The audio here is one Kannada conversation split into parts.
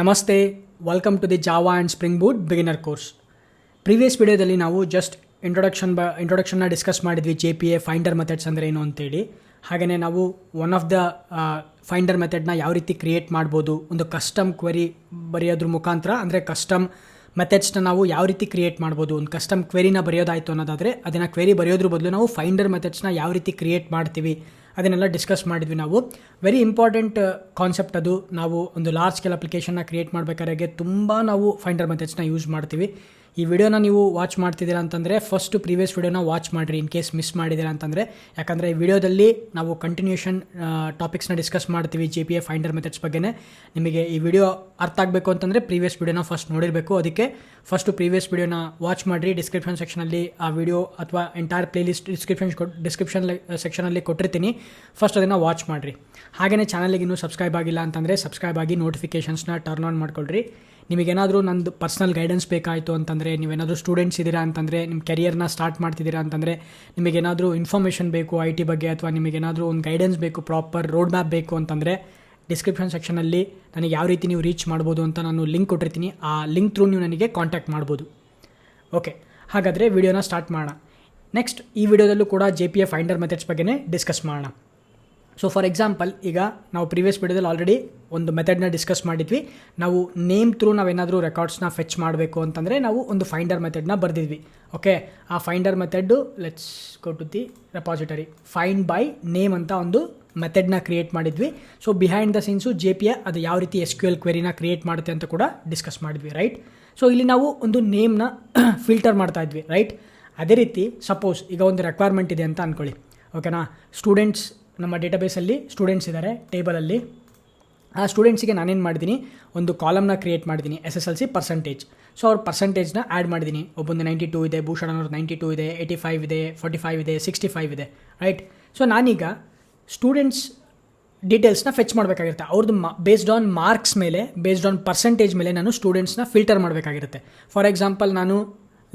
ನಮಸ್ತೆ, welcome to the Java and spring boot beginner course. Previous ವಿಡಿಯೋದಲ್ಲಿ ನಾವು ಜಸ್ಟ್ ಇಂಟ್ರೊಡಕ್ಷನ್ನ ಡಿಸ್ಕಸ್ ಮಾಡಿದ್ವಿ. JPA ಫೈಂಡರ್ ಮೆಥಡ್ಸ್ ಅಂದರೆ ಏನು ಅಂತೇಳಿ. ಹಾಗೆಯೇ ನಾವು ಒನ್ ಆಫ್ ದ ಫೈಂಡರ್ ಮೆಥಡ್ನ ಯಾವ ರೀತಿ ಕ್ರಿಯೇಟ್ ಮಾಡ್ಬೋದು, ಒಂದು ಕಸ್ಟಮ್ ಕ್ವೆರಿ ಬರೆಯೋದ್ರ ಮುಖಾಂತರ, ಅಂದರೆ ಕಸ್ಟಮ್ ಮೆಥಡ್ಸ್ನ ನಾವು ಯಾವ ರೀತಿ ಕ್ರಿಯೇಟ್ ಮಾಡ್ಬೋದು. ಒಂದು ಕಸ್ಟಮ್ ಕ್ವೆರಿನ ಬರೆಯೋದಾಯಿತು ಅನ್ನೋದಾದರೆ ಅದನ್ನು ಕ್ವೆರಿ ಬರೆಯೋದ್ರ ಬದಲು ನಾವು ಫೈಂಡರ್ ಮೆಥಡ್ಸ್ನ ಯಾವ ರೀತಿ ಕ್ರಿಯೇಟ್ ಮಾಡ್ತೀವಿ ಅದನ್ನೆಲ್ಲ ಡಿಸ್ಕಸ್ ಮಾಡಿದ್ವಿ ನಾವು. ವೆರಿ ಇಂಪಾರ್ಟೆಂಟ್ ಕಾನ್ಸೆಪ್ಟ್ ಅದು. ನಾವು ಒಂದು ಲಾರ್ಜ್ ಸ್ಕೇಲ್ ಅಪ್ಲಿಕೇಶನ್ನ ಕ್ರಿಯೇಟ್ ಮಾಡಬೇಕಾದ್ರೆ ತುಂಬ ನಾವು ಫೈಂಡರ್ ಮೆಥಡ್ಸ್ನ ಯೂಸ್ ಮಾಡ್ತೀವಿ. ಈ ವಿಡಿಯೋನ ನೀವು ವಾಚ್ ಮಾಡ್ತಿದ್ದೀರಾ ಅಂತಂದರೆ ಫಸ್ಟು ಪ್ರೀವಿಯಸ್ ವಿಡಿಯೋನ ವಾಚ್ ಮಾಡಿರಿ, ಇನ್ ಕೇಸ್ ಮಿಸ್ ಮಾಡಿದ್ದೀರಾ ಅಂತಂದರೆ. ಯಾಕಂದರೆ ಈ ವಿಡಿಯೋದಲ್ಲಿ ನಾವು ಕಂಟಿನ್ಯೂಷನ್ ಟಾಪಿಕ್ಸ್ನ ಡಿಸ್ಕಸ್ ಮಾಡ್ತೀವಿ JPA ಫೈಂಡರ್ ಮೆಥಡ್ಸ್ ಬಗ್ಗೆನೇ. ನಿಮಗೆ ಈ ವಿಡಿಯೋ ಅರ್ಥ ಆಗಬೇಕು ಅಂತಂದರೆ ಪ್ರೀವಿಯಸ್ ವಿಡಿಯೋನ ಫಸ್ಟ್ ನೋಡಿರಬೇಕು. ಅದಕ್ಕೆ ಫಸ್ಟು ಪ್ರೀವಿಯಸ್ ವಿಡಿಯೋನ ವಾಚ್ ಮಾಡಿರಿ. ಡಿಸ್ಕ್ರಿಪ್ಷನ್ ಸೆಕ್ಷನಲ್ಲಿ ಆ ವಿಡಿಯೋ ಅಥವಾ ಎಂಟೈರ್ ಪ್ಲೇಲಿಸ್ಟ್ ಡಿಸ್ಕ್ರಿಪ್ಷನ್ ಸೆಕ್ಷನಲ್ಲಿ ಕೊಟ್ಟಿರ್ತೀನಿ. ಫಸ್ಟ್ ಅದನ್ನು ವಾಚ್ ಮಾಡಿರಿ. ಹಾಗೆಯೇ ಚಾನಲಿಗೆ ಇನ್ನೂ ಸಬ್ಸ್ಕ್ರೈಬ್ ಆಗಿಲ್ಲ ಅಂತಂದರೆ ಸಬ್ಸ್ಕ್ರೈಬ್ ಆಗಿ ನೋಟಿಫಿಕೇಷನ್ಸ್ನ ಟರ್ನ್ ಆನ್ ಮಾಡ್ಕೊಳ್ರಿ. ನಿಮಗೇನಾದರೂ ನಂದು ಪರ್ಸ್ನಲ್ ಗೈಡೆನ್ಸ್ ಬೇಕಾಯಿತು ಅಂತಂದರೆ, ನೀವೇನಾದರೂ ಸ್ಟೂಡೆಂಟ್ಸ್ ಇದ್ದೀರಾ ಅಂತಂದರೆ, ನಿಮ್ಮ ಕೆರಿಯರ್ನ ಸ್ಟಾರ್ಟ್ ಮಾಡ್ತಿದ್ದೀರಾ ಅಂತಂದರೆ, ನಿಮಗೇನಾದರೂ ಇನ್ಫಾರ್ಮೇಷನ್ ಬೇಕು IT ಬಗ್ಗೆ, ಅಥವಾ ನಿಮಗೇನಾದರೂ ಒಂದು ಗೈಡೆನ್ಸ್ ಬೇಕು, ಪ್ರಾಪರ್ ರೋಡ್ ಮ್ಯಾಪ್ ಬೇಕು ಅಂತಂದರೆ ಡಿಸ್ಕ್ರಿಪ್ಷನ್ ಸೆಕ್ಷನಲ್ಲಿ ನನಗೆ ಯಾವ ರೀತಿ ನೀವು ರೀಚ್ ಮಾಡ್ಬೋದು ಅಂತ ನಾನು ಲಿಂಕ್ ಕೊಟ್ಟಿರ್ತೀನಿ. ಆ ಲಿಂಕ್ ಥ್ರೂ ನೀವು ನನಗೆ ಕಾಂಟ್ಯಾಕ್ಟ್ ಮಾಡ್ಬೋದು. ಓಕೆ, ಹಾಗಾದರೆ ವಿಡಿಯೋನ ಸ್ಟಾರ್ಟ್ ಮಾಡೋಣ. ನೆಕ್ಸ್ಟ್ ಈ ವಿಡಿಯೋದಲ್ಲೂ ಕೂಡ JPA ಫೈಂಡರ್ ಮೆಥಡ್ಸ್ ಬಗ್ಗೆನೇ ಡಿಸ್ಕಸ್ ಮಾಡೋಣ. ಸೊ ಫಾರ್ ಎಕ್ಸಾಂಪಲ್, ಈಗ ನಾವು ಪ್ರೀವಿಯಸ್ ವಿಡಿಯೋದಲ್ಲಿ ಆಲ್ರೆಡಿ ಒಂದು ಮೆಥಡ್ನ ಡಿಸ್ಕಸ್ ಮಾಡಿದ್ವಿ. ನಾವು ನೇಮ್ ಥ್ರೂ ನಾವೇನಾದರೂ ರೆಕಾರ್ಡ್ಸ್ನ ಫೆಚ್ ಮಾಡಬೇಕು ಅಂತಂದರೆ ನಾವು ಒಂದು ಫೈಂಡರ್ ಮೆಥಡ್ನ ಬರೆದಿದ್ವಿ. ಓಕೆ, ಆ finder method let's go to the repository. Find by name ಅಂತ ಒಂದು ಮೆಥಡ್ನ ಕ್ರಿಯೇಟ್ ಮಾಡಿದ್ವಿ. So behind the scenes JPA ಅದು ಯಾವ ರೀತಿ SQL ಕ್ವೆರಿನ ಕ್ರಿಯೇಟ್ ಮಾಡುತ್ತೆ ಅಂತ ಕೂಡ ಡಿಸ್ಕಸ್ ಮಾಡಿದ್ವಿ, ರೈಟ್. ಸೊ ಇಲ್ಲಿ ನಾವು ಒಂದು ನೇಮ್ನ ಫಿಲ್ಟರ್ ಮಾಡ್ತಾ ಇದ್ವಿ, ರೈಟ್. ಅದೇ ರೀತಿ ಸಪೋಸ್ ಈಗ ಒಂದು ರಿಕ್ವೈರ್ಮೆಂಟ್ ಇದೆ ಅಂತ ಅಂದ್ಕೊಳ್ಳಿ. ಓಕೆನಾ, ಸ್ಟೂಡೆಂಟ್ಸ್ ನಮ್ಮ ಡೇಟಾಬೇಸಲ್ಲಿ ಸ್ಟೂಡೆಂಟ್ಸ್ ಇದ್ದಾರೆ ಟೇಬಲಲ್ಲಿ. ಆ ಸ್ಟೂಡೆಂಟ್ಸಿಗೆ ನಾನೇನು ಮಾಡಿದ್ದೀನಿ, ಒಂದು ಕಾಲಮ್ನ ಕ್ರಿಯೇಟ್ ಮಾಡಿದ್ದೀನಿ, SSLC ಪರ್ಸೆಂಟೇಜ್. ಸೊ ಅವ್ರ ಪರ್ಸೆಂಟೇಜ್ನ ಆ್ಯಡ್ ಮಾಡಿದ್ದೀನಿ. ಒಬ್ಬೊಂದು 92 ಇದೆ, ಭೂಷಣ್ ಅವ್ರದ್ದು 92 ಇದೆ, 85 ಇದೆ, 45 ಇದೆ, 65 ಇದೆ, ರೈಟ್. ಸೊ ನಾನೀಗ ಸ್ಟೂಡೆಂಟ್ಸ್ ಡೀಟೇಲ್ಸ್ನ ಫೆಚ್ ಮಾಡಬೇಕಾಗಿರುತ್ತೆ. ಅವ್ರದ್ದು ಬೇಸ್ಡ್ ಆನ್ ಮಾರ್ಕ್ಸ್ ಮೇಲೆ, ಬೇಸ್ಡ್ ಆನ್ ಪರ್ಸೆಂಟೇಜ್ ಮೇಲೆ ನಾನು ಸ್ಟೂಡೆಂಟ್ಸ್ನ ಫಿಲ್ಟರ್ ಮಾಡಬೇಕಾಗಿರುತ್ತೆ. ಫಾರ್ ಎಕ್ಸಾಂಪಲ್, ನಾನು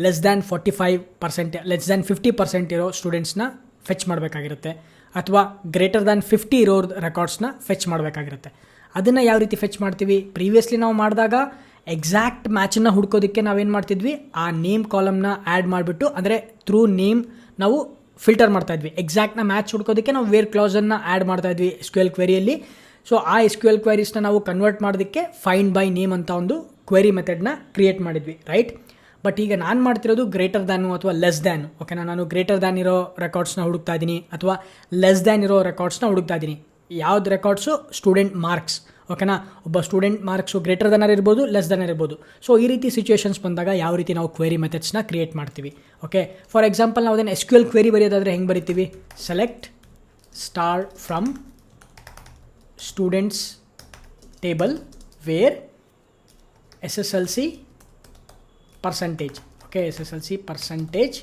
ಲೆಸ್ ದ್ಯಾನ್ 45%, ಲೆಸ್ ದ್ಯಾನ್ 50% ಇರೋ ಸ್ಟೂಡೆಂಟ್ಸ್ನ ಫೆಚ್ ಮಾಡಬೇಕಾಗಿರುತ್ತೆ, ಅಥವಾ ಗ್ರೇಟರ್ ದ್ಯಾನ್ 50 ಇರೋರ್ ರೆಕಾರ್ಡ್ಸ್ನ ಫೆಚ್ ಮಾಡಬೇಕಾಗಿರುತ್ತೆ. ಅದನ್ನು ಯಾವ ರೀತಿ ಫೆಚ್ ಮಾಡ್ತೀವಿ? ಪ್ರೀವಿಯಸ್ಲಿ ನಾವು ಮಾಡಿದಾಗ ಎಕ್ಸಾಕ್ಟ್ ಮ್ಯಾಚನ್ನು ಹುಡ್ಕೋದಕ್ಕೆ ನಾವೇನು ಮಾಡ್ತಿದ್ವಿ, ಆ ನೇಮ್ ಕಾಲಮ್ನ ಆ್ಯಡ್ ಮಾಡಿಬಿಟ್ಟು, ಅಂದರೆ ಥ್ರೂ ನೇಮ್ ನಾವು ಫಿಲ್ಟರ್ ಮಾಡ್ತಾಯಿದ್ವಿ. ಎಕ್ಸಾಕ್ಟ್ನ ಮ್ಯಾಚ್ ಹುಡ್ಕೋದಕ್ಕೆ ನಾವು ವೇರ್ ಕ್ಲಾಸನ್ನು ಆ್ಯಡ್ ಮಾಡ್ತಾಯಿದ್ವಿ SQL ಕ್ವೆರಿಯಲ್ಲಿ. ಸೊ ಆ SQL ಕ್ವೆರೀಸ್ನ ನಾವು ಕನ್ವರ್ಟ್ ಮಾಡೋದಕ್ಕೆ ಫೈಂಡ್ ಬೈ ನೇಮ್ ಅಂತ ಒಂದು ಕ್ವೆರಿ ಮೆಥಡ್ನ ಕ್ರಿಯೇಟ್ ಮಾಡಿದ್ವಿ, ರೈಟ್. ಬಟ್ ಈಗ ನಾನು ಮಾಡ್ತಿರೋದು ಗ್ರೇಟರ್ ದ್ಯಾನು ಅಥವಾ ಲೆಸ್ ದ್ಯಾನು. ಓಕೆನಾ, ನಾನು ಗ್ರೇಟರ್ ದ್ಯಾನ್ ಇರೋ ರೆಕಾರ್ಡ್ಸ್ನ ಹುಡುಕ್ತಾ ಇದ್ದೀನಿ, ಅಥವಾ ಲೆಸ್ ದ್ಯಾನ್ ಇರೋ ರೆಕಾರ್ಡ್ಸ್ನ ಹುಡುಕ್ತಾ ಇದ್ದೀನಿ. ಯಾವ್ದು ರೆಕಾರ್ಡ್ಸು? Student marks. ಓಕೆನಾ, ಒಬ್ಬ ಸ್ಟೂಡೆಂಟ್ ಮಾರ್ಕ್ಸು ಗ್ರೇಟರ್ ದ್ಯಾನ್ ಇರ್ಬೋದು, ಲೆಸ್ ದ್ಯಾನ್ ಇರ್ಬೋದು. ಸೊ ಈ ರೀತಿ ಸಿಚುವೇಷನ್ಸ್ ಬಂದಾಗ ಯಾವ ರೀತಿ ನಾವು ಕ್ವೆರಿ ಮೆಥಡ್ಸ್ನ ಕ್ರಿಯೇಟ್ ಮಾಡ್ತೀವಿ. ಓಕೆ, ಫಾರ್ ಎಕ್ಸಾಂಪಲ್, ನಾವು ಅದನ್ನು SQL ಕ್ವೆರಿ ಬರೆಯೋದಾದರೆ ಹೆಂಗೆ ಬರಿತೀವಿ? Select star from students table where SSLC percentage. Okay, SSLC percentage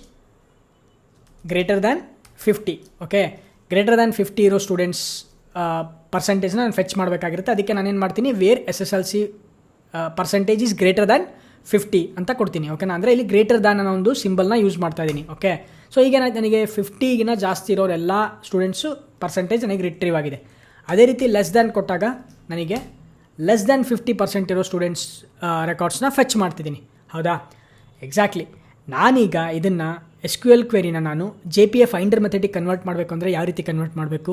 greater than 50. Okay, greater than 50 ಇರೋ ಸ್ಟೂಡೆಂಟ್ಸ್ ಪರ್ಸೆಂಟೇಜ್ನ ನಾನು ಫೆಚ್ ಮಾಡಬೇಕಾಗಿರುತ್ತೆ. ಅದಕ್ಕೆ ನಾನೇನು ಮಾಡ್ತೀನಿ, where SSLC percentage is greater than 50 ಅಂತ ಕೊಡ್ತೀನಿ. ಓಕೆನಾ, ಅಂದರೆ ಇಲ್ಲಿ ಗ್ರೇಟರ್ ದ್ಯಾನ್ ಅನ್ನೋ ಒಂದು ಸಿಂಬಲ್ನ ಯೂಸ್ ಮಾಡ್ತಾ ಇದ್ದೀನಿ. ಓಕೆ, ಸೊ ಈಗ ನನಗೆ 50ಗಿನ ಜಾಸ್ತಿ ಇರೋರೆಲ್ಲ ಸ್ಟೂಡೆಂಟ್ಸು ಪರ್ಸೆಂಟೇಜ್ ನನಗೆ ರಿಟ್ರೀವ್ ಆಗಿದೆ. ಅದೇ ರೀತಿ ಲೆಸ್ ದ್ಯಾನ್ ಕೊಟ್ಟಾಗ ನನಗೆ ಲೆಸ್ ದ್ಯಾನ್ 50% ಇರೋ ಸ್ಟೂಡೆಂಟ್ಸ್ ರೆಕಾರ್ಡ್ಸ್ನ ಫೆಚ್ ಮಾಡ್ತಿದ್ದೀನಿ. ಹೌದಾ? ಎಕ್ಸಾಕ್ಟ್ಲಿ. ನಾನೀಗ ಇದನ್ನು SQL ಕ್ವೆರಿನ ನಾನು JPA ಫೈಂಡರ್ ಮೆಥಡಿಗೆ ಕನ್ವರ್ಟ್ ಮಾಡಬೇಕು ಅಂದರೆ ಯಾವ ರೀತಿ ಕನ್ವರ್ಟ್ ಮಾಡಬೇಕು?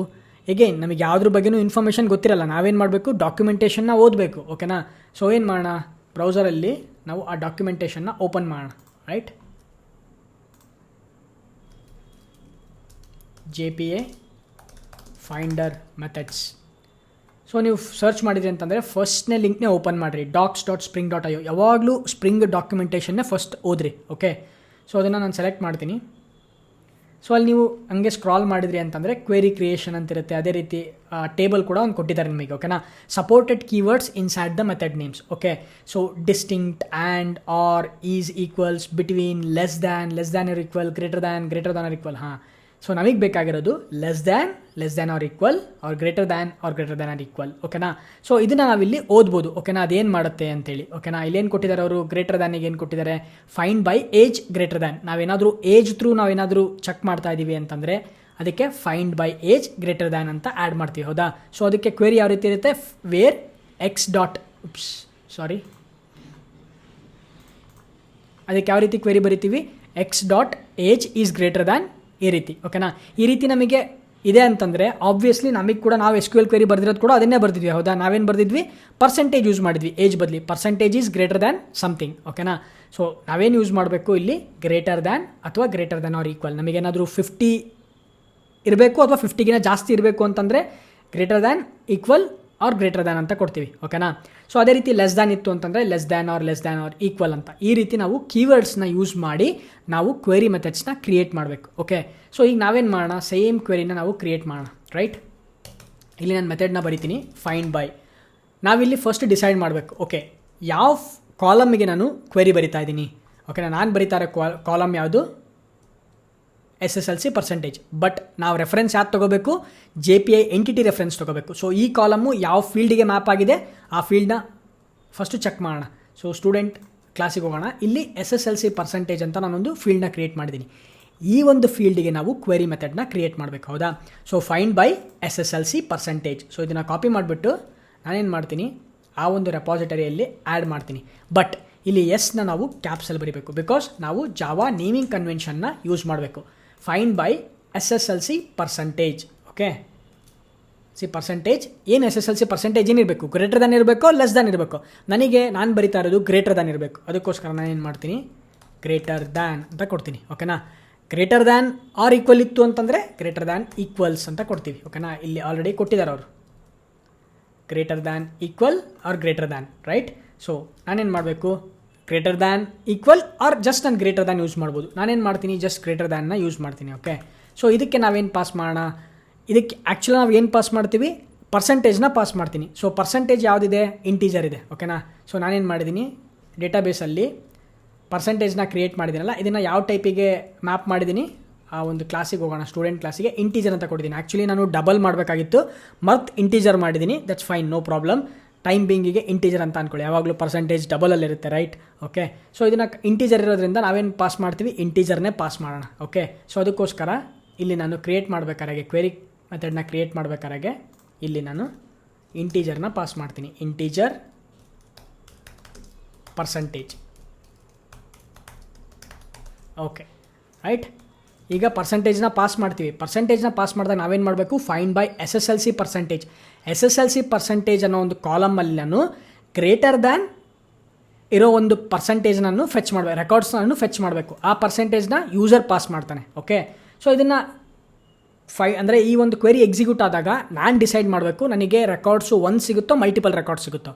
ಎಗೇನ್ ನಮಗೆ ಯಾವುದ್ರ ಬಗ್ಗೆನೂ ಇನ್ಫಾರ್ಮೇಷನ್ ಗೊತ್ತಿರಲ್ಲ. ನಾವೇನು ಮಾಡಬೇಕು? ಡಾಕ್ಯುಮೆಂಟೇಷನ್ನ ಓದಬೇಕು. ಓಕೆನಾ, ಸೊ ಏನು ಮಾಡೋಣ, ಬ್ರೌಸರಲ್ಲಿ ನಾವು ಆ ಡಾಕ್ಯುಮೆಂಟೇಷನ್ನ ಓಪನ್ ಮಾಡೋಣ, right. JPA finder methods. So ನೀವು ಸರ್ಚ್ ಮಾಡಿದ್ರಿ ಅಂತಂದರೆ ಫಸ್ಟ್ನೇ ಲಿಂಕ್ನೇ ಓಪನ್ ಮಾಡಿರಿ, docs.spring.io. ಯಾವಾಗಲೂ ಸ್ಪ್ರಿಂಗ್ ಡಾಕ್ಯುಮೆಂಟೇಷನ್ನೇ ಫಸ್ಟ್ ಓದ್ರಿ. ಓಕೆ, ಸೊ ಅದನ್ನು ನಾನು ಸೆಲೆಕ್ಟ್ ಮಾಡ್ತೀನಿ. ಸೊ ಅಲ್ಲಿ ನೀವು ಹಂಗೆ ಸ್ಕ್ರಾಲ್ ಮಾಡಿದ್ರಿ ಅಂತಂದರೆ ಕ್ವೆರಿ ಕ್ರಿಯೇಷನ್ ಅಂತಿರುತ್ತೆ. ಅದೇ ರೀತಿ ಟೇಬಲ್ ಕೂಡ ಒಂದು ಕೊಟ್ಟಿದ್ದಾರೆ ನಿಮಗೆ. ಓಕೆನಾ, supported keywords inside the method names. Okay, so distinct, and, or, is, equals, between, less than or equal, greater than or equal. ಹಾಂ, ಸೊ ನಮಗೆ ಬೇಕಾಗಿರೋದು less than or equal, or greater than or equal. ಓಕೆನಾ, ಸೊ ಇದನ್ನು ನಾವಿಲ್ಲಿ ಓದ್ಬೋದು. ಓಕೆನಾ, ಅದೇನು ಮಾಡುತ್ತೆ ಅಂತೇಳಿ. ಓಕೆನಾ, ಇಲ್ಲೇನು ಕೊಟ್ಟಿದ್ದಾರೆ ಅವರು? ಗ್ರೇಟರ್ ದ್ಯಾನಿಗೆ ಏನು ಕೊಟ್ಟಿದ್ದಾರೆ? Find by age greater than. ನಾವೇನಾದರೂ ಏಜ್ ಥ್ರೂ ನಾವೇನಾದರೂ ಚೆಕ್ ಮಾಡ್ತಾ ಇದ್ದೀವಿ ಅಂತಂದರೆ ಅದಕ್ಕೆ find by age greater than ಅಂತ ಆ್ಯಡ್ ಮಾಡ್ತೀವಿ. ಹೌದಾ? ಸೊ ಅದಕ್ಕೆ ಕ್ವೆರಿ ಯಾವ ರೀತಿ ಇರುತ್ತೆ? ವೇರ್ ಎಕ್ಸ್ ಡಾಟ್ ಸಾರಿ, ಅದಕ್ಕೆ ಯಾವ ರೀತಿ ಕ್ವೆರಿ ಬರಿತೀವಿ, X dot age is greater than ಈ ರೀತಿ. ಓಕೆನಾ, ಈ ರೀತಿ ನಮಗೆ ಇದೆ ಅಂತಂದರೆ ಆಬ್ವಿಯಸ್ಲಿ ನಮಗೆ ಕೂಡ ನಾವು SQL ಕ್ವೆರಿ ಬರೆದಿರೋದು ಕೂಡ ಅದನ್ನೇ ಬರ್ದಿದ್ವಿ. ಹೌದಾ, ನಾವೇನು ಬರ್ದಿದ್ವಿ, ಪರ್ಸೆಂಟೇಜ್ ಯೂಸ್ ಮಾಡಿದ್ವಿ ಏಜ್ ಬದಲಿ. Percentage is greater than something. ಓಕೆನಾ, ಸೊ ನಾವೇನು ಯೂಸ್ ಮಾಡಬೇಕು ಇಲ್ಲಿ, ಗ್ರೇಟರ್ ದ್ಯಾನ್ ಅಥವಾ ಗ್ರೇಟರ್ ದ್ಯಾನ್ ಆರ್ ಈಕ್ವಲ್. ನಮಗೇನಾದರೂ 50 ಇರಬೇಕು ಅಥವಾ 50ಗಿಂತ ಜಾಸ್ತಿ ಇರಬೇಕು ಅಂತಂದರೆ greater than, equal or greater than ಅಂತ ಕೊಡ್ತೀವಿ. ಓಕೆನಾ, ಸೊ ಅದೇ ರೀತಿ ಲೆಸ್ ದ್ಯಾನ್ ಇತ್ತು ಅಂತಂದರೆ ಲೆಸ್ ದ್ಯಾನ್ ಆರ್ ಈಕ್ವಲ್ ಅಂತ. ಈ ರೀತಿ ನಾವು ಕೀವರ್ಡ್ಸ್ನ ಯೂಸ್ ಮಾಡಿ ನಾವು ಕ್ವೆರಿ ಮೆಥಡ್ಸ್ನ ಕ್ರಿಯೇಟ್ ಮಾಡಬೇಕು. ಓಕೆ, ಸೊ ಈಗ ನಾವೇನು ಮಾಡೋಣ, ಸೇಮ್ ಕ್ವೆರಿನ ನಾವು ಕ್ರಿಯೇಟ್ ಮಾಡೋಣ. ರೈಟ್, ಇಲ್ಲಿ ನಾನು ಮೆಥಡ್ನ ಬರಿತೀನಿ, ಫೈಂಡ್ ಬೈ. ನಾವಿಲ್ಲಿ ಫಸ್ಟ್ ಡಿಸೈಡ್ ಮಾಡಬೇಕು, ಓಕೆ ಯಾವ ಕಾಲಮ್ಗೆ ನಾನು ಕ್ವೆರಿ ಬರಿತಾ ಇದ್ದೀನಿ. ಓಕೆನಾ, ನಾನು ಬರಿತಾ ಇರೋ ಕಾಲಮ್ ಯಾವುದು, SSLC ಪರ್ಸೆಂಟೇಜ್. ಬಟ್ ನಾವು ರೆಫರೆನ್ಸ್ ಯಾವ್ದು ತೊಗೋಬೇಕು, JPI ಎಂಟಿಟಿ ರೆಫರೆನ್ಸ್ ತೊಗೋಬೇಕು. ಸೊ ಈ ಕಾಲಮ್ಮು ಯಾವ ಫೀಲ್ಡಿಗೆ ಮ್ಯಾಪ್ ಆಗಿದೆ ಆ ಫೀಲ್ಡ್ನ ಫಸ್ಟು ಚೆಕ್ ಮಾಡೋಣ. ಸೊ ಸ್ಟೂಡೆಂಟ್ ಕ್ಲಾಸಿಗೆ ಹೋಗೋಣ. ಇಲ್ಲಿ SSLC ಪರ್ಸೆಂಟೇಜ್ ಅಂತ ನಾನೊಂದು ಫೀಲ್ಡ್ನ ಕ್ರಿಯೇಟ್ ಮಾಡಿದ್ದೀನಿ. ಈ ಒಂದು ಫೀಲ್ಡಿಗೆ ನಾವು ಕ್ವೆರಿ ಮೆಥಡ್ನ ಕ್ರಿಯೇಟ್ ಮಾಡಬೇಕು. ಹೌದಾ, so find by SSLC percentage. So ಇದನ್ನು ಕಾಪಿ ಮಾಡಿಬಿಟ್ಟು ನಾನೇನು ಮಾಡ್ತೀನಿ, ಆ ಒಂದು ರೆಪಾಸಿಟರಿಯಲ್ಲಿ ಆ್ಯಡ್ ಮಾಡ್ತೀನಿ. ಬಟ್ ಇಲ್ಲಿ ಎಸ್ನ ನಾವು ಕ್ಯಾಪ್ಸಲ್ಲಿ ಬರೀಬೇಕು, ಬಿಕಾಸ್ ನಾವು ಜಾವಾ ನೇಮಿಂಗ್ ಕನ್ವೆನ್ಷನ್ನ ಯೂಸ್ ಮಾಡಬೇಕು. Find by SSLC percentage. Okay, percentage ಏನು, SSLC ಪರ್ಸೆಂಟೇಜ್ ಏನಿರಬೇಕು, ಗ್ರೇಟರ್ ದ್ಯಾನ್ ಇರಬೇಕು, ಲೆಸ್ ದ್ಯಾನ್ ಇರಬೇಕು. ನನಗೆ ನಾನು ಬರಿತಾ ಇರೋದು ಗ್ರೇಟರ್ ದ್ಯಾನ್ ಇರಬೇಕು. ಅದಕ್ಕೋಸ್ಕರ ನಾನು ಏನು ಮಾಡ್ತೀನಿ, ಗ್ರೇಟರ್ ದ್ಯಾನ್ ಅಂತ ಕೊಡ್ತೀನಿ. ಓಕೆನಾ, ಗ್ರೇಟರ್ ದ್ಯಾನ್ ಆರ್ ಈಕ್ವಲ್ ಇತ್ತು ಅಂತಂದರೆ ಗ್ರೇಟರ್ ದ್ಯಾನ್ ಈಕ್ವಲ್ಸ್ ಅಂತ ಕೊಡ್ತೀವಿ. ಓಕೆನಾ, ಇಲ್ಲಿ ಆಲ್ರೆಡಿ ಕೊಟ್ಟಿದ್ದಾರೆ ಅವರು, greater than, equal or greater than. Right, so ನಾನೇನು ಮಾಡಬೇಕು, greater than, equal or just ನಾನು ಗ್ರೇಟರ್ ದ್ಯಾನ್ ಯೂಸ್ ಮಾಡ್ಬೋದು. ನಾನೇನು ಮಾಡ್ತೀನಿ, ಜಸ್ಟ್ ಗ್ರೇಟರ್ ದ್ಯಾನ್ನ ಯೂಸ್ ಮಾಡ್ತೀನಿ. ಓಕೆ, ಸೊ ಇದಕ್ಕೆ ನಾವೇನು ಪಾಸ್ ಮಾಡೋಣ, ಇದಕ್ಕೆ ಆ್ಯಕ್ಚುಲಿ ನಾವು ಏನು ಪಾಸ್ ಮಾಡ್ತೀವಿ, ಪರ್ಸೆಂಟೇಜ್ನ ಪಾಸ್ ಮಾಡ್ತೀನಿ. ಸೊ ಪರ್ಸೆಂಟೇಜ್ ಯಾವುದಿದೆ, ಇಂಟೀಜರ್ ಇದೆ. ಓಕೆನಾ, ಸೊ ನಾನೇನು ಮಾಡಿದ್ದೀನಿ, ಡೇಟಾಬೇಸಲ್ಲಿ ಪರ್ಸೆಂಟೇಜ್ನ ಕ್ರಿಯೇಟ್ ಮಾಡಿದ್ದೀನಲ್ಲ, ಇದನ್ನು ಯಾವ ಟೈಪಿಗೆ ಮ್ಯಾಪ್ ಮಾಡಿದ್ದೀನಿ, ಆ ಒಂದು ಕ್ಲಾಸಿಗೆ ಹೋಗೋಣ, ಸ್ಟೂಡೆಂಟ್ ಕ್ಲಾಸಿಗೆ. ಇಂಟೀಜರ್ ಅಂತ ಕೊಟ್ಟಿದ್ದೀನಿ. ಆ್ಯಕ್ಚುಲಿ ನಾನು ಡಬಲ್ ಮಾಡಬೇಕಾಗಿತ್ತು, ಮರ್ತ್ ಇಂಟೀಜರ್ ಮಾಡಿದ್ದೀನಿ. That's fine, no problem. Time ಬಿಂಗಿಗೆ ಇಂಟೀಜರ್ ಅಂತ ಅಂದ್ಕೊಳ್ಳಿ, ಯಾವಾಗಲೂ ಪರ್ಸೆಂಟೇಜ್ ಡಬಲಲ್ಲಿರುತ್ತೆ. ರೈಟ್, ಓಕೆ, ಸೊ ಇದನ್ನು ಇಂಟೀಜರ್ ಇರೋದ್ರಿಂದ ನಾವೇನು ಪಾಸ್ ಮಾಡ್ತೀವಿ, ಇಂಟೀಜರ್ನೇ ಪಾಸ್ ಮಾಡೋಣ. ಓಕೆ, ಸೊ ಅದಕ್ಕೋಸ್ಕರ ಇಲ್ಲಿ ನಾನು ಕ್ರಿಯೇಟ್ ಮಾಡಬೇಕಾದ್ರೆ, ಕ್ವೆರಿ ಮೆಥಡ್ನ ಕ್ರಿಯೇಟ್ ಮಾಡಬೇಕಾದ್ರೆ ಇಲ್ಲಿ ನಾನು ಇಂಟೀಜರ್ನ ಪಾಸ್ ಮಾಡ್ತೀನಿ, ಇಂಟೀಜರ್ ಪರ್ಸೆಂಟೇಜ್. ಓಕೆ, ರೈಟ್, ಈಗ ಪರ್ಸೆಂಟೇಜ್ನ ಪಾಸ್ ಮಾಡ್ತೀವಿ. ಪರ್ಸೆಂಟೇಜ್ನ ಪಾಸ್ ಮಾಡಿದಾಗ ನಾವೇನು ಮಾಡಬೇಕು, find by SSLC percentage. SSLC percentage ಅನ್ನೋ ಒಂದು ಕಾಲಮಲ್ಲಿ ನಾನು ಗ್ರೇಟರ್ ದ್ಯಾನ್ ಇರೋ ಒಂದು ಪರ್ಸೆಂಟೇಜ್ನನ್ನು ಫೆಚ್ ಮಾಡಬೇಕು, ರೆಕಾರ್ಡ್ಸ್ನನ್ನು ಫೆಚ್ ಮಾಡಬೇಕು. ಆ ಪರ್ಸೆಂಟೇಜ್ನ ಯೂಸರ್ ಪಾಸ್ ಮಾಡ್ತಾನೆ. ಓಕೆ, ಸೊ ಇದನ್ನು ಅಂದರೆ ಈ ಒಂದು ಕ್ವೆರಿ ಎಕ್ಸಿಕ್ಯೂಟ್ ಆದಾಗ ನಾನು ಡಿಸೈಡ್ ಮಾಡಬೇಕು, ನನಗೆ ರೆಕಾರ್ಡ್ಸು 1 ಸಿಗುತ್ತೋ ಮಲ್ಟಿಪಲ್ ರೆಕಾರ್ಡ್ಸ್ ಸಿಗುತ್ತೋ.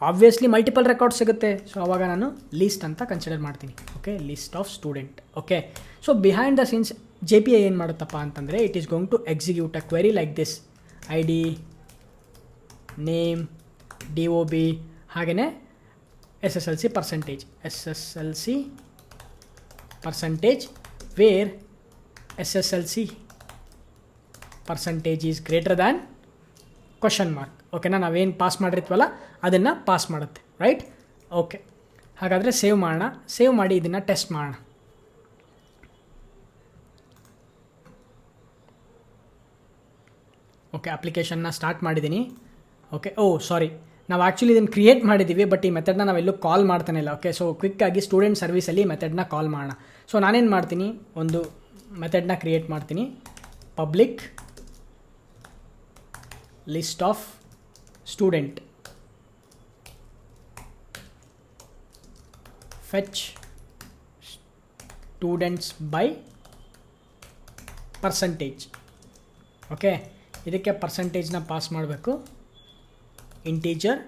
ಆಬ್ವಿಯಸ್ಲಿ ಮಲ್ಟಿಪಲ್ ರೆಕಾರ್ಡ್ಸ್ ಸಿಗುತ್ತೆ. ಸೊ ಆವಾಗ ನಾನು ಲೀಸ್ಟ್ ಅಂತ ಕನ್ಸಿಡರ್ ಮಾಡ್ತೀನಿ. Okay, list of student. Okay, so behind the scenes JPI ಏನು ಮಾಡುತ್ತಪ್ಪ ಅಂತಂದರೆ, it is going to execute a query like this, ID, name, DOB, ಹಾಗೆಯೇ SSLC percentage where SSLC percentage is greater than question mark. ಓಕೆನಾ, ನಾವೇನು ಪಾಸ್ ಮಾಡಿರ್ತೀವಲ್ಲ ಅದನ್ನು ಪಾಸ್ ಮಾಡುತ್ತೆ. ರೈಟ್, ಓಕೆ, ಹಾಗಾದರೆ ಸೇವ್ ಮಾಡೋಣ. ಸೇವ್ ಮಾಡಿ ಇದನ್ನು ಟೆಸ್ಟ್ ಮಾಡೋಣ. ಓಕೆ, ಅಪ್ಲಿಕೇಶನ್ನ ಸ್ಟಾರ್ಟ್ ಮಾಡಿದ್ದೀನಿ. ಓಕೆ, ಸಾರಿ, ನಾವು ಆ್ಯಕ್ಚುಲಿ ಇದನ್ನು ಕ್ರಿಯೇಟ್ ಮಾಡಿದ್ದೀವಿ, ಬಟ್ ಈ ಮೆಥಡ್ನ ನಾವೆಲ್ಲೂ ಕಾಲ್ ಮಾಡ್ತಾನೆ ಇಲ್ಲ. ಓಕೆ, ಸೊ ಕ್ವಿಕ್ಕಾಗಿ ಸ್ಟೂಡೆಂಟ್ ಸರ್ವಿಸಲ್ಲಿ ಮೆಥಡ್ನ ಕಾಲ್ ಮಾಡೋಣ. ಸೊ ನಾನೇನು ಮಾಡ್ತೀನಿ, ಒಂದು ಮೆಥಡ್ನ ಕ್ರಿಯೇಟ್ ಮಾಡ್ತೀನಿ, public list of student, fetch students by percentage. Okay, ಇದಕ್ಕೆ ಪರ್ಸೆಂಟೇಜ್ನ ಪಾಸ್ ಮಾಡಬೇಕು, ಇಂಟೀಜರ್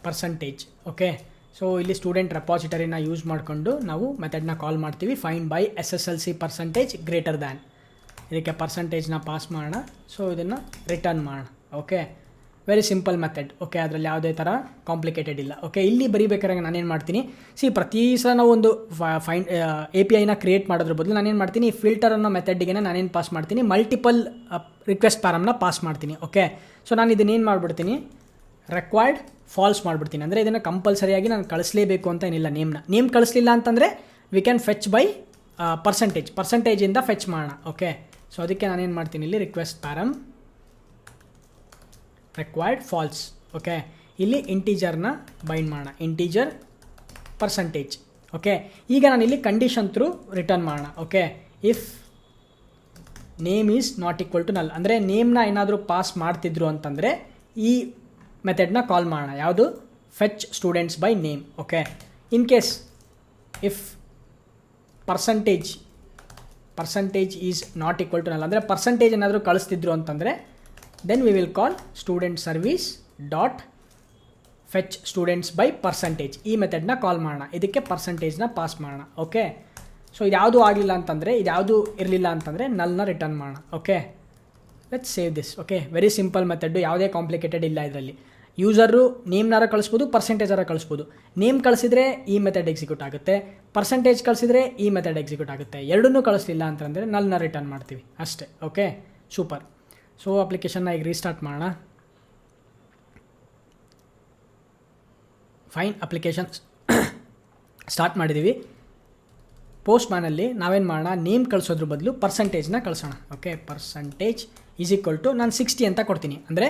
ಪರ್ಸೆಂಟೇಜ್. ಓಕೆ, ಸೊ ಇಲ್ಲಿ ಸ್ಟೂಡೆಂಟ್ ರೆಪಾಸಿಟರಿನ ಯೂಸ್ ಮಾಡಿಕೊಂಡು ನಾವು ಮೆಥಡ್ನ ಕಾಲ್ ಮಾಡ್ತೀವಿ, find by SSLC percentage greater than. ಇದಕ್ಕೆ ಪರ್ಸೆಂಟೇಜ್ನ ಪಾಸ್ ಮಾಡೋಣ. ಸೊ ಇದನ್ನು ರಿಟರ್ನ್ ಮಾಡೋಣ. Okay, very simple method. Okay, ಅದರಲ್ಲಿ ಯಾವುದೇ ಥರ ಕಾಂಪ್ಲಿಕೇಟೆಡ್ ಇಲ್ಲ. ಓಕೆ, ಇಲ್ಲಿ ಬರೀಬೇಕಾದ್ರೆ ನಾನೇನು ಮಾಡ್ತೀನಿ, ಪ್ರತಿ ಸಲ ನಾವು ಒಂದು APIನ ಕ್ರಿಯೇಟ್ ಮಾಡೋದ್ರ ಬದಲು ನಾನೇನು ಮಾಡ್ತೀನಿ, ಫಿಲ್ಟರ್ ಅನ್ನೋ ಮೆಥಡ್ಗೆ ನಾನೇನು ಪಾಸ್ ಮಾಡ್ತೀನಿ, ಮಲ್ಟಿಪಲ್ ರಿಕ್ವೆಸ್ಟ್ ಪ್ಯಾರಮ್ನ ಪಾಸ್ ಮಾಡ್ತೀನಿ. ಓಕೆ, ಸೊ ನಾನು ಇದನ್ನೇನು ಮಾಡಿಬಿಡ್ತೀನಿ, ರೆಕ್ವೈರ್ಡ್ ಫಾಲ್ಸ್ ಮಾಡಿಬಿಡ್ತೀನಿ. ಅಂದರೆ ಇದನ್ನು ಕಂಪಲ್ಸರಿಯಾಗಿ ನಾನು ಕಳಿಸ್ಲೇಬೇಕು ಅಂತ ಏನಿಲ್ಲ. ನೇಮ್ ಕಳಿಸ್ಲಿಲ್ಲ ಅಂತಂದರೆ ವಿ ಕ್ಯಾನ್ ಫೆಚ್ ಬೈ ಪರ್ಸೆಂಟೇಜಿಂದ ಫೆಚ್ ಮಾಡೋಣ. ಓಕೆ, ಸೊ ಅದಕ್ಕೆ ನಾನೇನು ಮಾಡ್ತೀನಿ, ಇಲ್ಲಿ request param required false. Okay, ಇಲ್ಲಿ ಇಂಟೀಜರ್ನ ಬೈಂಡ್ ಮಾಡೋಣ, ಇಂಟೀಜರ್ ಪರ್ಸಂಟೇಜ್. ಓಕೆ, ಈಗ ನಾನು ಇಲ್ಲಿ ಕಂಡೀಷನ್ ಥ್ರೂ ರಿಟರ್ನ್ ಮಾಡೋಣ. Okay, if name is not equal to null, ಅಂದರೆ ನೇಮ್ನ ಏನಾದರೂ ಪಾಸ್ ಮಾಡ್ತಿದ್ರು ಅಂತಂದರೆ ಈ ಮೆಥಡ್ನ ಕಾಲ್ ಮಾಡೋಣ. ಯಾವುದು? Fetch students by name. Okay, in case if percentage is not equal to null, ಅಂದರೆ ಪರ್ಸಂಟೇಜ್ ಏನಾದರೂ ಕಳಿಸ್ತಿದ್ರು ಅಂತಂದರೆ then we will call student service dot fetch students by percentage. ಈ ಮೆಥಡ್ನ ಕಾಲ್ ಮಾಡೋಣ, ಇದಕ್ಕೆ ಪರ್ಸಂಟೇಜ್ನ ಪಾಸ್ ಮಾಡೋಣ. ಓಕೆ, ಸೊ ಇದ್ಯಾವುದು ಆಗಲಿಲ್ಲ ಅಂತಂದರೆ, ಇದ್ಯಾವುದು ಇರಲಿಲ್ಲ ಅಂತಂದರೆ ನಲ್ನ ರಿಟರ್ನ್ ಮಾಡೋಣ. Okay, let's save this. Okay, very simple method, ಯಾವುದೇ ಕಾಂಪ್ಲಿಕೇಟೆಡ್ ಇಲ್ಲ ಇದರಲ್ಲಿ. ಯೂಸರು ನೇಮ್ನಾರ ಕಳಿಸ್ಬೋದು, ಪರ್ಸೆಂಟೇಜಾರ ಕಳಿಸ್ಬೋದು. ನೇಮ್ ಕಳಿಸಿದ್ರೆ ಈ ಮೆಥಡ್ ಎಕ್ಸಿಕ್ಯೂಟ್ ಆಗುತ್ತೆ, ಪರ್ಸೆಂಟೇಜ್ ಕಳಿಸಿದ್ರೆ ಈ ಮೆಥಡ್ ಎಕ್ಸಿಕ್ಯೂಟ್ ಆಗುತ್ತೆ. ಎರಡನ್ನೂ ಕಳಿಸ್ಲಿಲ್ಲ ಅಂತಂದರೆ ನಲ್ನ ರಿಟರ್ನ್ ಮಾಡ್ತೀವಿ ಅಷ್ಟೇ. Okay, super. ಸೊ ಅಪ್ಲಿಕೇಶನ್ನ ಈಗ ರೀಸ್ಟಾರ್ಟ್ ಮಾಡೋಣ. ಫೈನ್, ಅಪ್ಲಿಕೇಶನ್ ಸ್ಟಾರ್ಟ್ ಮಾಡಿದ್ದೀವಿ. ಪೋಸ್ಟ್ ಮ್ಯಾನಲ್ಲಿ ನಾವೇನು ಮಾಡೋಣ, ನೇಮ್ ಕಳಿಸೋದ್ರ ಬದಲು ಪರ್ಸಂಟೇಜ್ನ ಕಳಿಸೋಣ. Okay, percentage is equal to ನಾನು 60 ಅಂತ ಕೊಡ್ತೀನಿ, ಅಂದರೆ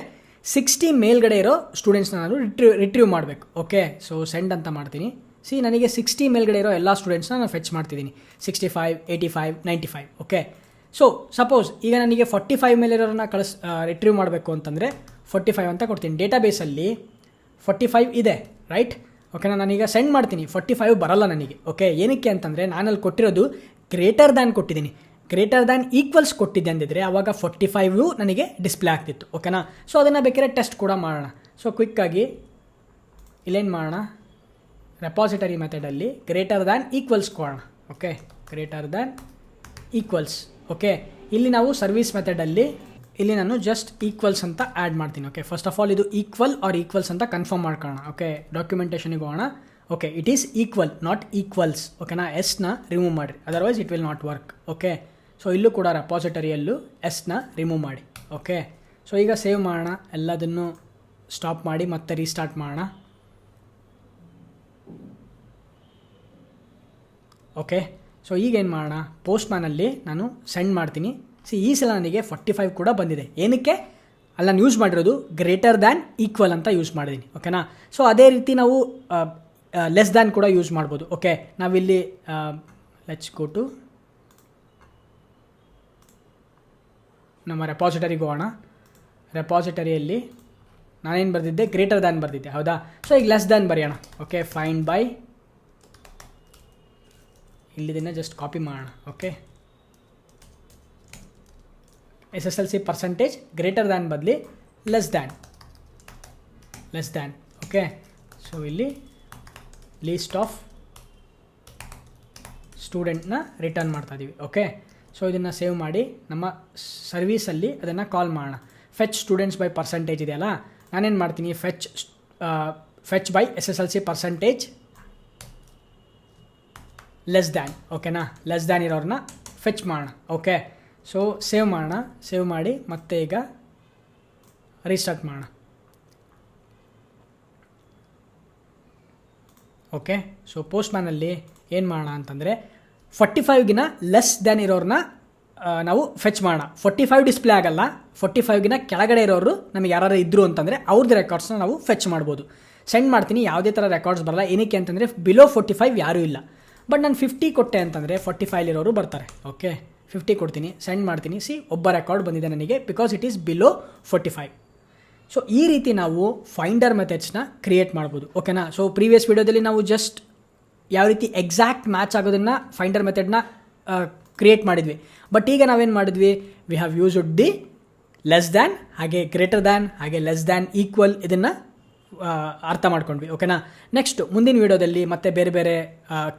60 ಮೇಲ್ಗಡೆ ಇರೋ ಸ್ಟೂಡೆಂಟ್ಸ್ನ ನಾನು ರಿಟ್ರೀವ್ ಮಾಡಬೇಕು. ಓಕೆ, ಸೊ ಸೆಂಡ್ ಅಂತ ಮಾಡ್ತೀನಿ. ನನಗೆ 60 ಮೇಲ್ಗಡೆ ಇರೋ ಎಲ್ಲ ಸ್ಟೂಡೆಂಟ್ಸ್ನ ನಾನು ಫೆಚ್ ಮಾಡ್ತಿದ್ದೀನಿ, 65, 85, 95. ಓಕೆ, ಸೊ ಸಪೋಸ್ ಈಗ ನನಗೆ 45 ಮೇಲಿರೋರನ್ನ ರಿಟ್ರೀವ್ ಮಾಡಬೇಕು ಅಂತಂದರೆ 45 ಅಂತ ಕೊಡ್ತೀನಿ. ಡೇಟಾಬೇಸಲ್ಲಿ 45 ಇದೆ, ರೈಟ್? ಓಕೆನಾ, ನಾನೀಗ ಸೆಂಡ್ ಮಾಡ್ತೀನಿ, 45 ಬರಲ್ಲ ನನಗೆ. ಓಕೆ, ಏನಕ್ಕೆ ಅಂತಂದರೆ ನಾನಲ್ಲಿ ಕೊಟ್ಟಿರೋದು ಗ್ರೇಟರ್ ದ್ಯಾನ್ ಕೊಟ್ಟಿದ್ದೀನಿ. ಗ್ರೇಟರ್ ದ್ಯಾನ್ ಈಕ್ವಲ್ಸ್ ಕೊಟ್ಟಿದ್ದೆ ಅಂದಿದ್ರೆ ಆವಾಗ 45 ನನಗೆ ಡಿಸ್ಪ್ಲೇ ಆಗ್ತಿತ್ತು. ಓಕೆನಾ, ಸೊ ಅದನ್ನು ಬೇಕಾದ್ರೆ ಟೆಸ್ಟ್ ಕೂಡ ಮಾಡೋಣ. ಸೊ ಕ್ವಿಕ್ಕಾಗಿ ಇಲ್ಲೇನು ಮಾಡೋಣ, ರೆಪಾಸಿಟರಿ ಮೆಥಡಲ್ಲಿ ಗ್ರೇಟರ್ ದ್ಯಾನ್ ಈಕ್ವಲ್ಸ್ ಕೊಡೋಣ. Okay, greater than equals. Okay, ಇಲ್ಲಿ ನಾವು ಸರ್ವಿಸ್ ಮೆಥಡಲ್ಲಿ ಇಲ್ಲಿ ನಾನು ಜಸ್ಟ್ ಈಕ್ವಲ್ಸ್ ಅಂತ ಆ್ಯಡ್ ಮಾಡ್ತೀನಿ. ಓಕೆ, ಫಸ್ಟ್ ಆಫ್ ಆಲ್ ಇದು ಈಕ್ವಲ್ ಆರ್ ಈಕ್ವಲ್ಸ್ ಅಂತ ಕನ್ಫರ್ಮ್ ಮಾಡ್ಕೊಳ್ಳೋಣ. ಓಕೆ, ಡಾಕ್ಯುಮೆಂಟೇಷನಿಗೆ ಹೋಗೋಣ. Okay, it is equal naught equals. ಓಕೆನಾ, ಎಸ್ನ ರಿಮೂವ್ ಮಾಡಿರಿ, otherwise it will not work. Okay, so ಇಲ್ಲೂ ಕೂಡ ರೆಪಾಸಿಟರಿಯಲ್ಲೂ ಎಸ್ನ ರಿಮೂವ್ ಮಾಡಿ. ಓಕೆ, ಸೊ ಈಗ ಸೇವ್ ಮಾಡೋಣ, ಎಲ್ಲದನ್ನು ಸ್ಟಾಪ್ ಮಾಡಿ ಮತ್ತೆ ರೀಸ್ಟಾರ್ಟ್ ಮಾಡೋಣ. ಓಕೆ, ಸೊ ಈಗೇನು ಮಾಡೋಣ, ಪೋಸ್ಟ್ ಮ್ಯಾನಲ್ಲಿ ನಾನು ಸೆಂಡ್ ಮಾಡ್ತೀನಿ. ಈ ಸಲ ನನಗೆ 45 ಕೂಡ ಬಂದಿದೆ. ಏನಕ್ಕೆ? ಅಲ್ಲಿ ನಾನು ಯೂಸ್ ಮಾಡಿರೋದು ಗ್ರೇಟರ್ ದ್ಯಾನ್ ಈಕ್ವಲ್ ಅಂತ ಯೂಸ್ ಮಾಡಿದ್ದೀನಿ. ಓಕೆನಾ, ಸೊ ಅದೇ ರೀತಿ ನಾವು ಲೆಸ್ ದ್ಯಾನ್ ಕೂಡ ಯೂಸ್ ಮಾಡ್ಬೋದು. ಓಕೆ, ನಾವಿಲ್ಲಿ ಲೆಟ್ಸ್ ಗೋ ಟು ನಮ್ಮ ರೆಪಾಸಿಟರಿಗೆ ಹೋಗೋಣ. ರೆಪಾಸಿಟರಿಯಲ್ಲಿ ನಾನೇನು ಬರೆದಿದ್ದೆ, ಗ್ರೇಟರ್ ದ್ಯಾನ್ ಬರೆದಿದ್ದೆ, ಹೌದಾ? ಸೊ ಈಗ ಲೆಸ್ ದ್ಯಾನ್ ಬರೆಯೋಣ. ಓಕೆ, ಫೈಂಡ್ ಬೈ, ಇಲ್ಲಿದನ್ನು ಜಸ್ಟ್ ಕಾಪಿ ಮಾಡೋಣ. Okay, SSLC percentage greater than ಬದಲಿ ಲೆಸ್ ದ್ಯಾನ್. ಓಕೆ, ಸೊ ಇಲ್ಲಿ ಲೀಸ್ಟ್ ಆಫ್ ಸ್ಟೂಡೆಂಟ್ನ ರಿಟರ್ನ್ ಮಾಡ್ತಾ ಇದ್ದೀವಿ. ಓಕೆ, ಸೊ ಇದನ್ನು ಸೇವ್ ಮಾಡಿ ನಮ್ಮ ಸರ್ವೀಸಲ್ಲಿ ಅದನ್ನು ಕಾಲ್ ಮಾಡೋಣ. ಫೆಚ್ ಸ್ಟೂಡೆಂಟ್ಸ್ ಬೈ ಪರ್ಸಂಟೇಜ್ ಇದೆಯಲ್ಲ, ನಾನೇನು ಮಾಡ್ತೀನಿ, fetch by SSLC percentage less than. ಓಕೆನಾ, ಲೆಸ್ ದ್ಯಾನ್ ಇರೋರನ್ನ ಫೆಚ್ ಮಾಡೋಣ. ಓಕೆ, ಸೊ ಸೇವ್ ಮಾಡೋಣ. ಸೇವ್ ಮಾಡಿ ಮತ್ತೆ ಈಗ ರೀಸ್ಟಾರ್ಟ್ ಮಾಡೋಣ. ಓಕೆ, ಸೊ ಪೋಸ್ಟ್ ಮ್ಯಾನಲ್ಲಿ ಏನು ಮಾಡೋಣ ಅಂತಂದರೆ 45ಗಿನ ಲೆಸ್ ದ್ಯಾನ್ ಇರೋರನ್ನ ನಾವು ಫೆಚ್ ಮಾಡೋಣ. 45 ಡಿಸ್ಪ್ಲೇ ಆಗಲ್ಲ, 45ಗಿನ ಕೆಳಗಡೆ ಇರೋರು ನಮಗೆ ಯಾರು ಇದ್ದರು ಅಂತಂದರೆ ಅವ್ರದ್ದು ರೆಕಾರ್ಡ್ಸ್ನ ನಾವು ಫೆಚ್ ಮಾಡ್ಬೋದು. ಸೆಂಡ್ ಮಾಡ್ತೀನಿ, ಯಾವುದೇ ಥರ ರೆಕಾರ್ಡ್ಸ್ ಬರಲ್ಲ. ಏನಕ್ಕೆ ಅಂತಂದರೆ ಬಿಲೋ 45 ಯಾರೂ ಇಲ್ಲ. ಬಟ್ ನಾನು 50 ಕೊಟ್ಟೆ ಅಂತಂದರೆ 45 ಇರೋರು ಬರ್ತಾರೆ. ಓಕೆ, 50 ಕೊಡ್ತೀನಿ, ಸೆಂಡ್ ಮಾಡ್ತೀನಿ. ಒಬ್ಬ ರೆಕಾರ್ಡ್ ಬಂದಿದೆ ನನಗೆ, because it is below 45. So ಈ ರೀತಿ ನಾವು ಫೈಂಡರ್ ಮೆಥಡ್ಸ್ನ ಕ್ರಿಯೇಟ್ ಮಾಡ್ಬೋದು. ಓಕೆನಾ, ಸೊ ಪ್ರೀವಿಯಸ್ ವಿಡಿಯೋದಲ್ಲಿ ನಾವು ಜಸ್ಟ್ ಯಾವ ರೀತಿ ಎಕ್ಸಾಕ್ಟ್ ಮ್ಯಾಚ್ ಆಗೋದನ್ನು ಫೈಂಡರ್ ಮೆಥಡ್ನ ಕ್ರಿಯೇಟ್ ಮಾಡಿದ್ವಿ. ಬಟ್ ಈಗ ನಾವೇನು ಮಾಡಿದ್ವಿ, we have used the less than, ಹಾಗೆ ಗ್ರೇಟರ್ ದ್ಯಾನ್, ಹಾಗೆ ಲೆಸ್ ದ್ಯಾನ್, ಈಕ್ವಲ್, ಇದನ್ನು ಅರ್ಥ ಮಾಡ್ಕೊಂಡ್ವಿ. ಓಕೆನಾ, ನೆಕ್ಸ್ಟ್ ಮುಂದಿನ ವೀಡಿಯೋದಲ್ಲಿ ಮತ್ತೆ ಬೇರೆ ಬೇರೆ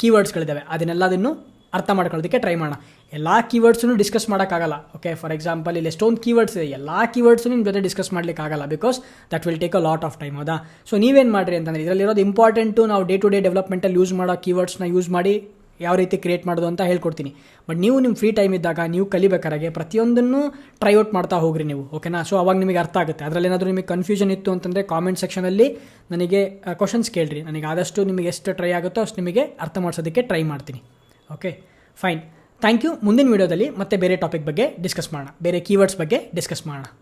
ಕೀವರ್ಡ್ಸ್ಗಳಿದ್ದಾವೆ, ಅದನ್ನೆಲ್ಲದನ್ನು ಅರ್ಥ ಮಾಡ್ಕೊಳ್ಳೋದಕ್ಕೆ ಟ್ರೈ ಮಾಡೋಣ. ಎಲ್ಲ ಕೀವರ್ಡ್ಸನ್ನು ಡಿಸ್ಕಸ್ ಮಾಡೋಕ್ಕಾಗಲ್ಲ. ಓಕೆ, ಫಾರ್ ಎಕ್ಸಾಂಪಲ್ ಇಲ್ಲಿ ಎಷ್ಟೊಂದು ಕೀವರ್ಡ್ಸ್ ಇದೆ, ಎಲ್ಲ ಕೀವರ್ಡ್ಸು ನಿಮ್ಮ ಜೊತೆ ಡಿಸ್ಕಸ್ ಮಾಡಲಿಕ್ಕಾಗಲ್ಲ, because that will take a lot of time. ಹೌದಾ? ಸೊ ನೀವೇನು ಮಾಡಿರಿ ಅಂತಂದರೆ, ಇದರಲ್ಲಿರೋದು ಇಂಪಾರ್ಟೆಂಟು, ನಾವು ಡೇ ಟು ಡೇ ಡೆವಲಪ್ಮೆಂಟಲ್ಲಿ ಯೂಸ್ ಮಾಡೋ ಕೀವರ್ಡ್ಸ್ನ ಯೂಸ್ ಮಾಡಿ ಯಾವ ರೀತಿ ಕ್ರಿಯೇಟ್ ಮಾಡೋದು ಅಂತ ಹೇಳ್ಕೊಡ್ತೀನಿ. ಬಟ್ ನೀವು ನಿಮ್ಮ ಫ್ರೀ ಟೈಮ್ ಇದ್ದಾಗ ನೀವು ಕಲಿಬೇಕಾದ್ರೆ ಪ್ರತಿಯೊಂದನ್ನು ಟ್ರೈ ಔಟ್ ಮಾಡ್ತಾ ಹೋಗ್ರಿ ನೀವು. ಓಕೆನಾ, ಸೊ ಅವಾಗ ನಿಮಗೆ ಅರ್ಥ ಆಗುತ್ತೆ. ಅದರಲ್ಲಿ ಏನಾದರೂ ನಿಮಗೆ ಕನ್ಫ್ಯೂಷನ್ ಇತ್ತು ಅಂತಂದರೆ ಕಾಮೆಂಟ್ ಸೆಕ್ಷನಲ್ಲಿ ನನಗೆ ಕ್ವಶನ್ಸ್ ಕೇಳಿರಿ. ನನಗೆ ಆದಷ್ಟು ನಿಮಗೆ ಎಷ್ಟು ಟ್ರೈ ಆಗುತ್ತೋ ಅಷ್ಟು ನಿಮಗೆ ಅರ್ಥ ಮಾಡಿಸೋದಕ್ಕೆ ಟ್ರೈ ಮಾಡ್ತೀನಿ. Okay, fine, thank you. ಮುಂದಿನ ವೀಡಿಯೋದಲ್ಲಿ ಮತ್ತೆ ಬೇರೆ ಟಾಪಿಕ್ ಬಗ್ಗೆ ಡಿಸ್ಕಸ್ ಮಾಡೋಣ, ಬೇರೆ ಕೀವರ್ಡ್ಸ್ ಬಗ್ಗೆ ಡಿಸ್ಕಸ್ ಮಾಡೋಣ.